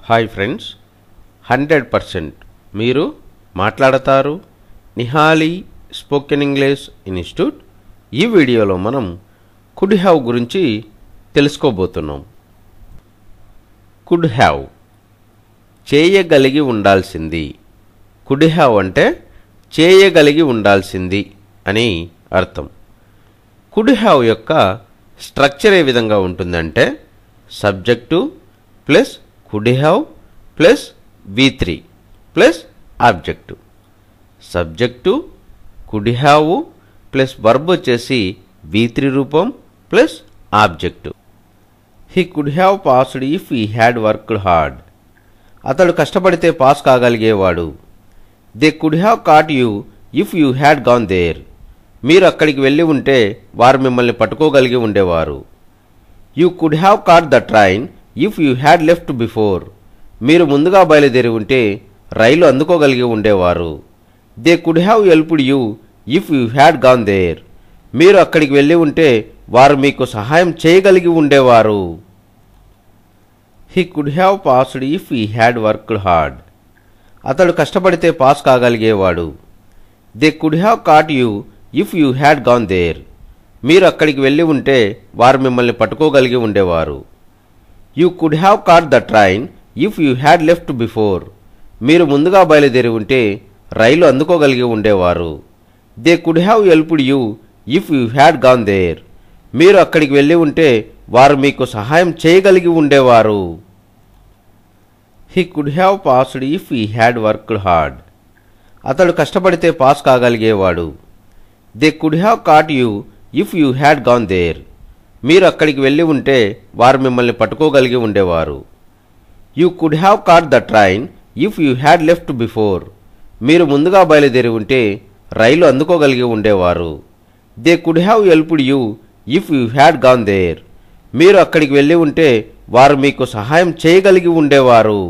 Hi friends, 100% మీరు మాట్లాడతారు. Nihali spoken English institute ఈ వీడియోలో మనం కుడ్ హ్యావ్ గురించి తెలుసుకోబోతున్నాం. కుడ్ హ్యావ్ చేయగలిగి ఉండాల్సింది. కుడ్ హ్యావ్ అంటే చేయగలిగి ఉండాల్సింది అని అర్థం. కుడ్ హ్యావ్ యొక్క స్ట్రక్చర్ ఏ విధంగా ఉంటుందంటే subject plus could have plus V3 plus object. Subject could have plus verb వచ్చేసి V3 రూపం plus object. He could have passed if he had worked hard. అతడు కష్టపడితే పాస్ కాగలిగేవాడు. They could have caught you if you had gone there. మీరు అక్కడికి వెళ్ళి ఉంటే వారు మిమ్మల్ని పట్టుకోగలిగి ఉండేవారు. You could have caught the train if you had left before. మీరు ముందుగా బయలుదేరి ఉంటే రైలు అందుకోగలిగి ఉండేవారు. They could have helped you if you had gone there. మీరు అక్కడికి వెళ్ళి ఉంటే వారు మీకు సహాయం చేయగలిగి ఉండేవారు. He could have passed if he had worked hard. అతడు కష్టపడితే పాస్ కాగలిగేవాడు. They could have caught you if you had gone there. మీరు అక్కడికి వెళ్ళి ఉంటే వారు మిమ్మల్ని పట్టుకోగలిగి ఉండేవారు. You could have caught the train if you had left before. మీరు ముందుగా బయలుదేరి ఉంటే రైలు అందుకోగలిగి ఉండేవారు. They could have helped you if you had gone there. మీరు అక్కడికి వెళ్ళి ఉంటే వారు మీకు సహాయం చేయగలిగి ఉండేవారు. He could have passed if he had worked hard. అతడు కష్టపడితే పాస్ కాగలిగేవాడు. They could have caught you if you had gone there. మీరు అక్కడికి వెళ్ళి ఉంటే వారు మిమ్మల్ని పట్టుకోగలిగి ఉండేవారు. You could have caught the train if you had left before. మీరు ముందుగా బయలుదేరి ఉంటే రైలు అందుకోగలిగి ఉండేవారు. They could have helped you if you had gone there. మీరు అక్కడికి వెళ్ళి ఉంటే వారు మీకు సహాయం చేయగలిగి ఉండేవారు.